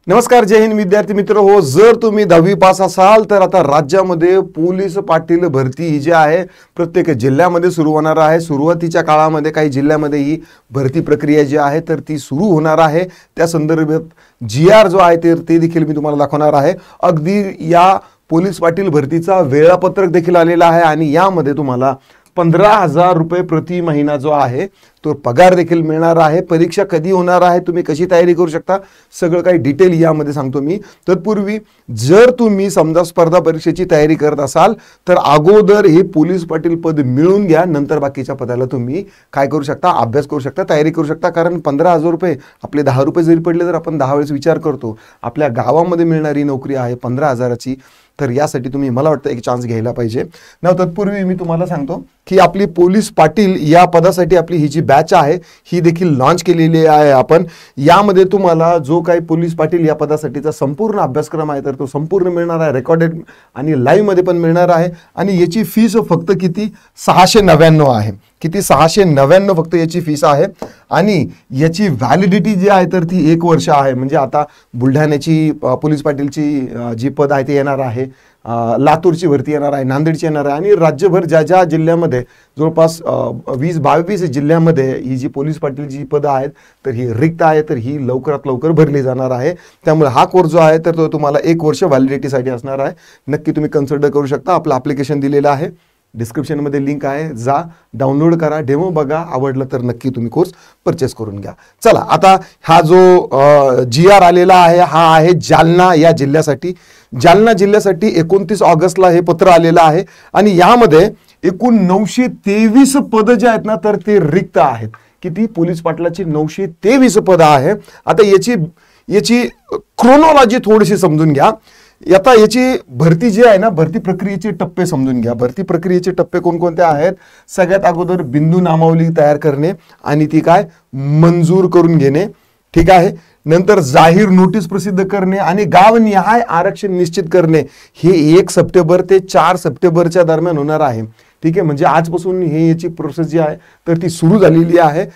नमस्कार, जय हिंद विद्यार्थी मित्र हो. जर तुम्ही 10वी पास असाल तर आता राज्यामध्ये पोलीस पाटील भरती ही जी आहे प्रत्येक जिल्ह्यामध्ये सुरू होणार आहे. सुरुवातीच्या काळामध्ये काही जिल्ह्यामध्ये ही भरती प्रक्रिया जी आहे तर ती सुरू होणार आहे. त्या संदर्भात GR जो आहे ते देखील मी तुम्हाला दाखवणार आहे. अगदी या पोलीस पाटील भरतीचा वेळापत्रक देखील आलेला आहे आणि यामध्ये तुम्हाला 15,000 रुपये प्रति महिना जो आहे तो पगार देखील मिळणार आहे. परीक्षा कधी होणार आहे, तुम्ही कशी तयारी करू शकता, सगळं काही डिटेल यामध्ये सांगतो मी. तत्पूर्वी जर तुम्ही समजा स्पर्धा परीक्षेची तयारी करत असाल तर अगोदर हे पोलीस पाटील पद मिळवून घ्या, नंतर बाकीच्या पदाला तुम्ही काय करू शकता, अभ्यास करू शकता, तयारी करू शकता. कारण 15,000 रुपये आपले 10 रुपये जरी पडले तर आपण 10 वेळेस विचार करतो. आपल्या गावामध्ये मिळणारी नोकरी आहे 15,000ची, तर यासाठी तुम्ही मला वाटतं एक चान्स घ्यायला पाहिजे ना. तत्पूर्वी मी तुम्हाला सांगतो की आपली पोलीस पाटील या पदासाठी आपली ही जी बॅच आहे ही देखील लॉन्च केलेली आहे आपण. यामध्ये तुम्हाला जो काही पोलीस पाटील या पदासाठीचा संपूर्ण अभ्यासक्रम आहे तर तो संपूर्ण मिळणार आहे, रेकॉर्डेड आणि लाईव्ह मध्ये पण मिळणार आहे. आणि याची फीस फक्त किती, 699 आहे. किती, 699 फक्त याची फीस आहे. आणि याची व्हॅलिडिटी जी आहे तर ती 1 वर्ष आहे. म्हणजे आता बुलढाण्याची पोलीस पाटीलची जी पद आहे ते येणार आहे, लातूरची भरती येणार आहे, नांदेडची येणार आहे आणि राज्यभर ज्या ज्या जिल्ह्यामध्ये जवळपास 20-22 जिल्ह्यामध्ये ही जी पोलीस पाटीलची पदं आहेत तर ही रिक्त आहे, तर ही लवकरात लवकर भरली जाणार आहे. त्यामुळे हा कोर्स जो आहे तर तो तुम्हाला 1 वर्ष व्हॅलिडिटीसाठी असणार आहे. नक्की तुम्ही कन्सिडर करू शकता. आपलं ॲप्लिकेशन दिलेलं आहे, डिस्क्रिप्शनमध्ये लिंक आहे, जा डाउनलोड करा, डेमो बघा, आवडलं तर नक्की तुम्ही कोर्स परचेस करून घ्या. चला, आता हा जो GR आलेला आहे हा आहे जालना या जिल्ह्यासाठी. जालना जिल्ह्यासाठी 29 ऑगस्टला हे पत्र आलेलं आहे आणि यामध्ये एकूण 923 पदं जे आहेत ना तर ते रिक्त आहेत. किती, पोलीस पाटलाची 923 पदं आहे. आता याची क्रोनॉलॉजी थोडीशी समजून घ्या. आता याची भरती जी आहे ना, भरती प्रक्रियेचे टप्पे समजून घ्या. भरती प्रक्रियेचे टप्पे कोणकोणते आहेत? सगळ्यात अगोदर बिंदू नामावली तयार करणे आणि ती काय मंजूर करून घेणे, ठीक आहे. नंतर जाहीर नोटीस प्रसिद्ध करणे आणि गावनिहाय आरक्षण निश्चित करणे. हे 1 सप्टेंबर ते 4 सप्टेंबरच्या दरम्यान होणार आहे, ठीक आहे. म्हणजे आजपासून हे याची प्रोसेस जी आहे तर ती सुरू झालेली आहे.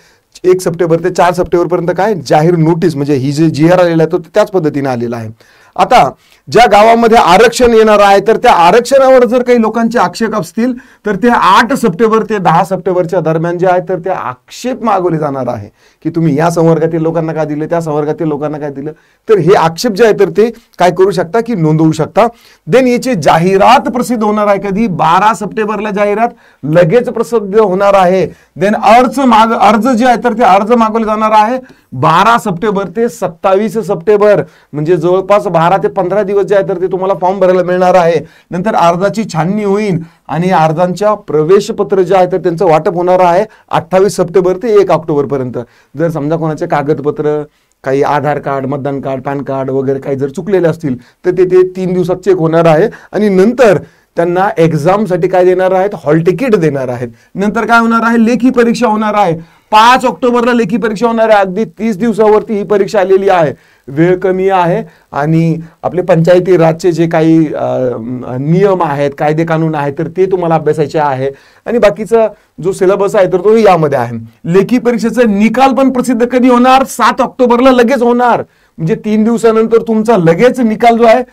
1 सप्टेंबर ते 4 सप्टेंबरपर्यंत काय जाहीर नोटीस, म्हणजे ही जे GR आलेला आहे तो त्याच पद्धतीने आलेला आहे. आता ज्या गावामध्ये आरक्षण येणार आहे तर त्या आरक्षणावर जर काही लोकांचे आक्षेप असतील तर ते 8 सप्टेंबर ते 10 सप्टेंबरच्या दरम्यान जे आहे तर ते आक्षेप मागवले जाणार आहे की तुम्ही या संवर्गातील लोकांना काय दिलं, त्या संवर्गातील लोकांना काय दिलं. तर हे आक्षेप जे आहे तर ते काय करू शकता की नोंदवू शकता. देन याची जाहिरात प्रसिद्ध होणार आहे. कधी, 12 सप्टेंबरला जाहिरात लगेच प्रसिद्ध होणार आहे. देन अर्ज जे आहे तर ते अर्ज मागवले जाणार आहे 12 सप्टेंबर ते 27 सप्टेंबर, म्हणजे जवळपास 12 ते 15 दिवस जे आहे तर ते तुम्हाला फॉर्म भरायला मिळणार आहे. नंतर अर्जाची छाननी होईल आणि अर्जांच्या प्रवेश पत्र जे आहे तर त्यांचं वाटप होणार आहे 28 सप्टेंबर ते 1 ऑक्टोबर पर्यंत. जर समजा कोणाचे कागदपत्र, काही आधार कार्ड, मतदान कार्ड, पॅन कार्ड वगैरे काही जर चुकलेले असतील तर ते 3 दिवसात चेक होणार आहे. आणि नंतर त्यांना एक्झामसाठी काय देणार आहेत, हॉल तिकीट देणार आहेत. नंतर काय होणार आहे, लेखी परीक्षा होणार आहे. 5 ऑक्टोबरला लेखी परीक्षा होणार आहे. अगदी 30 दिवसावरती ही परीक्षा आलेली आहे. वेळ कमी आहे आणि आपले पंचायती राजचे जे काही नियम आहेत, कायदे कानून आहेत तर ते तुम्हाला अभ्यासायचे आहे. आणि बाकीचा जो सिलेबस आहे तर तो यामध्ये आहे. लेखी परीक्षेचा निकाल पण प्रसिद्ध कधी होणार, 7 ऑक्टोबरला लगेच होणार. म्हणजे 3 दिवसानंतर तुमचा लगेच निकाल जो आहे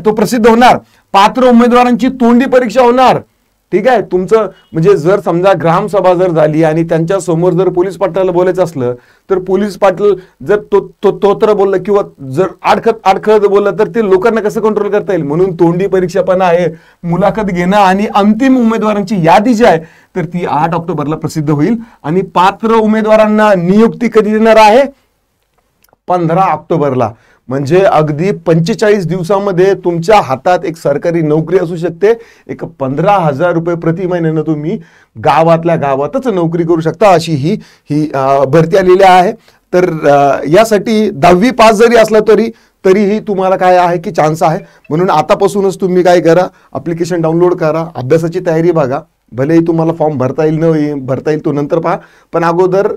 तो प्रसिद्ध होणार. पात्र उमेदवारांची तोंडी परीक्षा होणार, ठीक आहे. तुमचं म्हणजे जर समजा ग्रामसभा जर झाली आणि त्यांच्या समोर जर पोलीस पाटलाला बोलायचं असलं तर पोलीस पाटील जर तोत्र बोललं किंवा जर आडखत बोललं तर ते लोकांना कसं कंट्रोल करता येईल. म्हणून तोंडी परीक्षा पण आहे, मुलाखत घेणं आणि अंतिम उमेदवारांची यादी जी आहे तर ती 8 ऑक्टोबरला प्रसिद्ध होईल. आणि पात्र उमेदवारांना नियुक्ती कधी देणार आहे, 15 ऑक्टोबरला. म्हणजे अगदी 45 दिवसामध्ये तुमच्या हातात एक सरकारी नोकरी असू शकते. एक 15,000 रुपये प्रति महिन्यानं तुम्ही गावातल्या गावातच नोकरी करू शकता, अशी ही भरती आलेली आहे. तर यासाठी 10वी पास जरी असला तरीही तुम्हाला काय आहे की चान्स आहे. म्हणून आतापासूनच तुम्ही काय करा, ॲप्लिकेशन डाउनलोड करा, अभ्यासाची तयारी बघा. भलेही तुम्हाला फॉर्म भरता येईल न भरता येईल तो नंतर पहा, पण अगोदर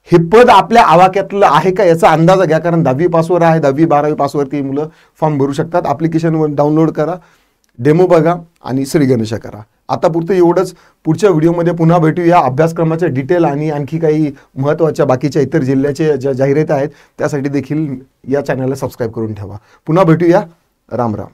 हे पद आपल्या आवाक्यातलं आहे का याचा अंदाज घ्या. कारण 10वी पासवर आहे, 10वी 12वी पासवरती मुलं फॉर्म भरू शकतात. ॲप्लिकेशन डाउनलोड करा, डेमो बघा आणि श्री गणेश करा. आता पुरतं एवढंच. पुढच्या व्हिडिओमध्ये पुन्हा भेटूया. अभ्यासक्रमाच्या डिटेल आणि आणखी काही महत्त्वाच्या बाकीच्या इतर जिल्ह्याचे ज्या जाहिराती आहेत त्यासाठी देखील या चॅनलला सबस्क्राईब करून ठेवा. पुन्हा भेटूया. राम राम.